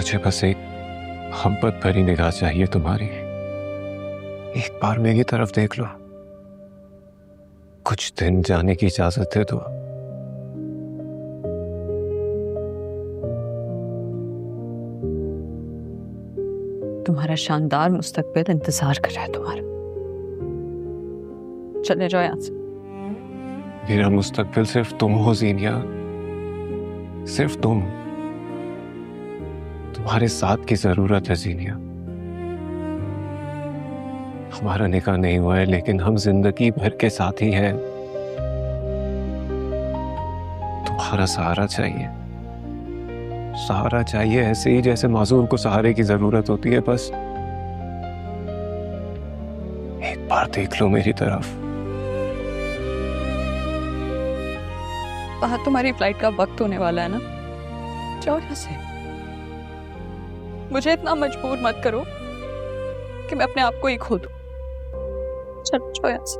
मुझे बस एक मोहब्बत भरी निगाह चाहिए तुम्हारी। एक बार मेरी तरफ देख लो, कुछ दिन जाने की इजाजत दे दो। तुम्हारा शानदार मुस्तकबिल इंतजार कर रहा है तुम्हारा। चले जाओ यहाँ से। मेरा मुस्तकबिल सिर्फ तुम हो ज़ीनिया, सिर्फ तुम। तुम्हारे साथ की जरूरत है ज़ीनिया। हमारा निकाह नहीं हुआ है लेकिन हम जिंदगी भर के साथी हैं। तुम्हारा सहारा चाहिए, सहारा चाहिए, ऐसे ही जैसे मासूम को सहारे की जरूरत होती है। बस एक बार देख लो मेरी तरफ। बाहर तुम्हारी फ्लाइट का वक्त होने वाला है ना, जाओ यहाँ से। मुझे इतना मजबूर मत करो कि मैं अपने आप को ही खो दूं। चलो जाओ यहाँ से।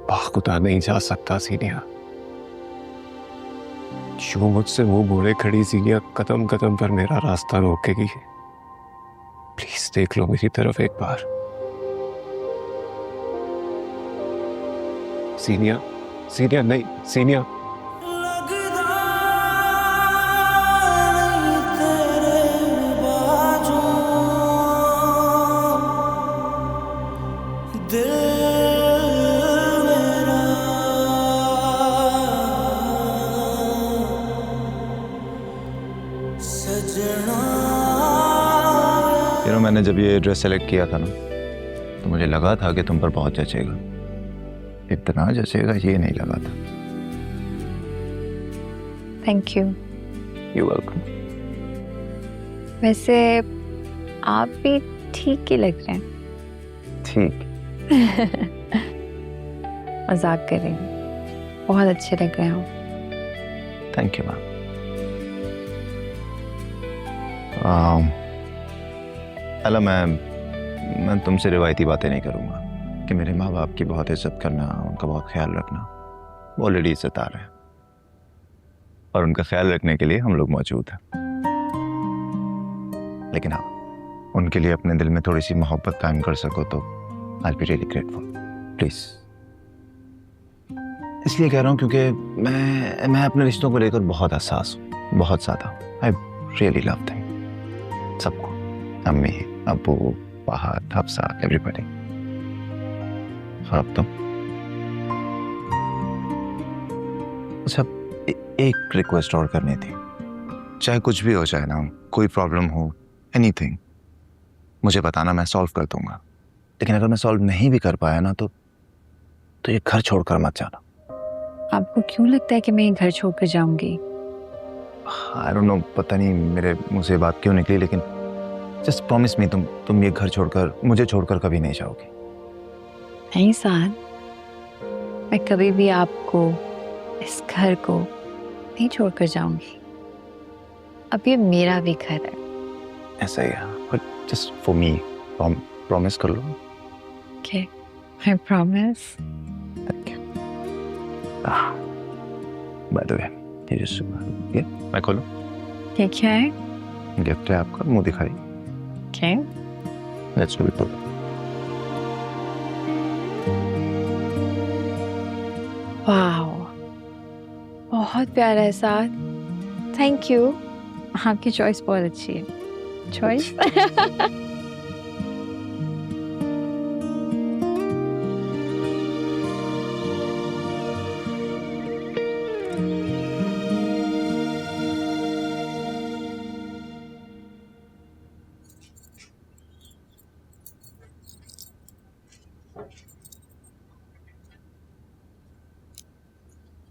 बाखुदा नहीं जा सकता ज़ीनिया। जो मुझसे मुंह मोड़े खड़ी ज़ीनिया कदम कदम पर मेरा रास्ता रोकेगी। प्लीज देख लो मेरी तरफ एक बार। ज़ीनिया, ज़ीनिया नहीं, ज़ीनिया। मैंने जब ये ड्रेस सेलेक्ट किया था ना, तो मुझे लगा था कि तुम पर बहुत जचेगा। इतना जचेगा ये नहीं लगा था। Thank you. You welcome. वैसे आप भी ठीक ही लग रहे हैं। ठीक। मजाक कर रही हूँ, बहुत अच्छे लग रहे हो। Thank you ma'am. हेलो मैं तुमसे रिवायती बातें नहीं करूँगा कि मेरे माँ बाप की बहुत इज्जत करना, उनका बहुत ख्याल रखना। वो ऑलरेडी इज्जतदार है और उनका ख्याल रखने के लिए हम लोग मौजूद हैं। लेकिन हाँ, उनके लिए अपने दिल में थोड़ी सी मोहब्बत कायम कर सको तो आई बी रियली ग्रेटफुल। प्लीज। इसलिए कह रहा हूँ क्योंकि मैं अपने रिश्तों को लेकर बहुत हसास हूँ, बहुत ज़्यादा। आई रियली लव देम, सबको, अम्मी, अब्बू, फहद, हफ्सा, एवरीबॉडी। अब तो अच्छा, एक रिक्वेस्ट और करनी थी। चाहे कुछ भी हो जाए ना, कोई प्रॉब्लम हो, एनीथिंग, मुझे बताना, मैं सॉल्व कर दूंगा। लेकिन अगर मैं सॉल्व नहीं भी कर पाया ना, तो ये घर छोड़कर मत जाना। आपको क्यों लगता है कि मैं ये घर छोड़कर जाऊंगी? आई डोंट नो, पता नहीं मेरे मुंह से बात क्यों निकली, लेकिन जस्ट प्रॉमिस मी, तुम ये घर छोड़कर, मुझे छोड़कर कभी नहीं जाओगी। नहीं साद, मैं कभी भी आपको, इस घर को नहीं छोड़कर जाऊंगी। अब ये मेरा भी घर है। ऐसा ही है, but just for me, promise कर लो। Okay, I promise. Thank you. By the way, ये जो मैं खोलूं? ये क्या है? गिफ्ट है आपका, मुंह दिखाई। Okay. Let's do it. Wow, बहुत प्यारा है साथ। Thank you. आपकी चॉइस बहुत अच्छी है। चॉइस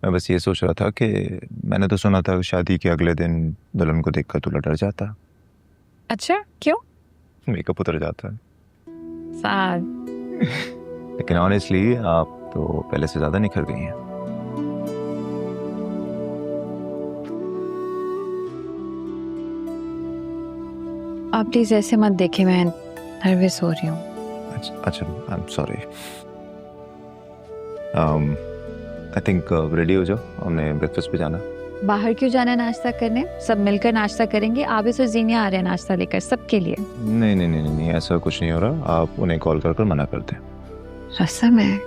मैं बस ये सोच रहा था कि मैंने तो सुना था शादी के अगले दिन दुल्हन को देखकर दूल्हा डर जाता। अच्छा, क्यों? मेकअप उतर जाता है। साथ लेकिन ऑनेस्टली आप तो पहले से ज्यादा निखर गई हैं। आप प्लीज ऐसे मत देखे, मैं नर्वस हो रही हूँ। अच्छा, I am sorry. I think ready हो जाओ, हमने ब्रेकफास्ट पे जाना। बाहर क्यों जाना है नाश्ता करने? सब मिलकर नाश्ता करेंगे। आबिस और जीनिया आ रहे हैं नाश्ता लेकर सबके लिए। नहीं नहीं नहीं नहीं, ऐसा कुछ नहीं हो रहा। आप उन्हें कॉल कर मना करते हैं। रसम है।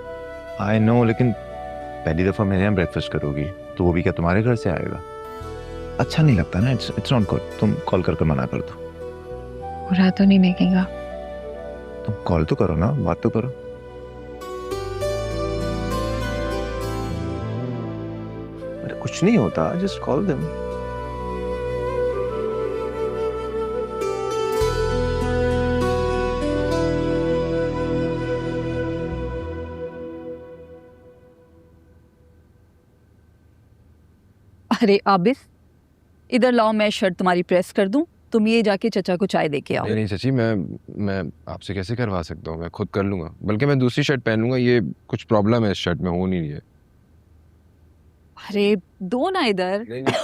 आई नो, लेकिन पहली दफा मेरे यहाँ ब्रेकफास्ट करोगी तो वो भी क्या तुम्हारे घर से आएगा? अच्छा नहीं लगता ना। It's not good. तुम कॉल कर मना कर दो। बुरा तो नहीं लगेगा? तुम कॉल तो करो ना, बात तो करो। अरे कुछ नहीं होता, जस्ट कॉल देम। अरे आबिस, इधर लाओ, मैं शर्ट तुम्हारी प्रेस कर दूं, तुम ये जाके चचा को चाय दे के आओ। नहीं चाची, मैं आपसे कैसे करवा सकता हूँ? मैं खुद कर लूंगा। बल्कि मैं दूसरी शर्ट पहन लूंगा। ये कुछ प्रॉब्लम है इस शर्ट में, हो नहीं रही है। अरे दो ना इधर। नहीं, नहीं।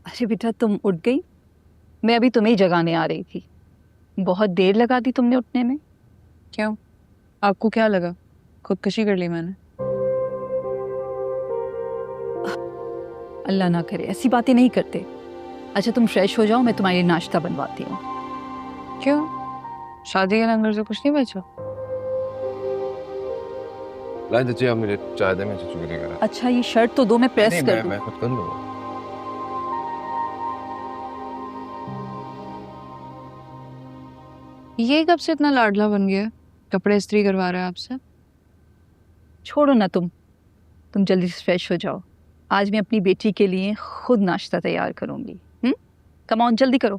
अरे बेटा तुम उठ गई? मैं अभी तुम्हें ही जगाने आ रही थी। बहुत देर लगा दी तुमने उठने में। क्यों, आपको क्या लगा खुदकशी कर ली मैंने? अल्लाह ना करे, ऐसी बातें नहीं करते। अच्छा तुम फ्रेश हो जाओ, मैं तुम्हारे लिए नाश्ता बनवाती हूँ। क्यों, शादी के लंगर से कुछ नहीं बचा? ला चाची, आप मुझे चाय दे, मैं चाचू के लिए करा। अच्छा ये शर्ट तो दो, मैं प्रेस नहीं, कर दूँ। मैं खुद कर लूंगा। ये कब से इतना लाडला बन गया? कपड़े इस्त्री करवा रहा है आपसे? छोड़ो ना तुम जल्दी से फ्रेश हो जाओ। आज मैं अपनी बेटी के लिए खुद नाश्ता तैयार करूंगी। कम ऑन, जल्दी करो।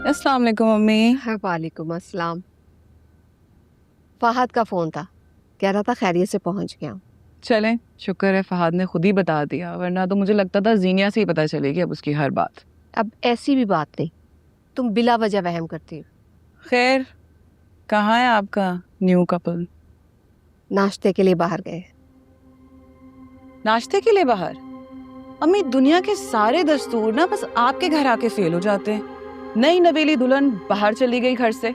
अस्सलाम वालेकुम मम्मी। वालेकुम अस्सलाम। फहद का फोन था, कह रहा था खैरियत से पहुंच गया। चलें, शुक्र है फहद ने खुद ही बता दिया, वरना तो मुझे लगता था जीनिया से ही पता चलेगी अब उसकी हर बात। अब ऐसी भी बात नहीं, तुम बिला वजह वहम करती हो। खैर, कहाँ है आपका न्यू कपल? नाश्ते के लिए बाहर गए। नाश्ते के लिए बाहर? अम्मी, दुनिया के सारे दस्तूर ना बस आपके घर आके फेल हो जाते हैं। नई नवेली दुल्हन बाहर चली गई घर से।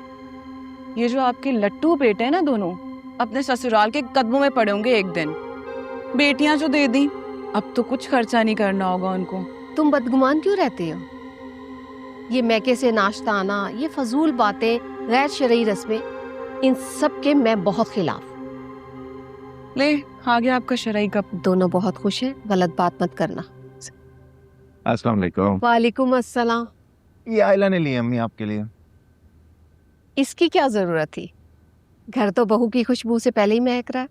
ये जो आपके लट्टू बेटे हैं ना दोनों, अपने ससुराल के कदमों में पड़े होंगे एक दिन। बेटियां जो दे दी, अब तो कुछ खर्चा नहीं करना होगा उनको। तुम बदगुमान क्यों रहते हो? ये मैके से नाश्ता आना, ये फजूल बातें, गैर शरई रस्में, इन सब के मैं बहुत खिलाफ। ले, आ गया आपका शरई कप। दोनों बहुत खुश हैं, गलत बात मत करना। अस्सलाम वालेकुम। वालेकुम अस्सलाम। ये आयला ने ली अम्मी आपके लिए। इसकी क्या जरूरत थी? घर तो बहू की खुशबू से पहले ही महक रहा है।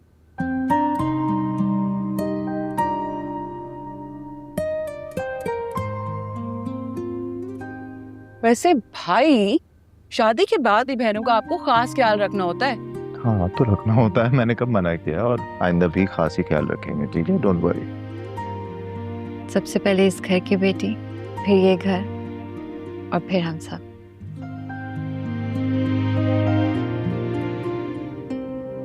वैसे भाई, शादी के बाद ही बहनों का आपको खास ख्याल रखना होता है। हाँ तो रखना होता है, मैंने कब मना किया? और आइंदा भी खास ही ख्याल रखेंगे, ठीक है? Don't worry. सबसे पहले इस घर की बेटी, फिर ये घर, और फिर हम सब।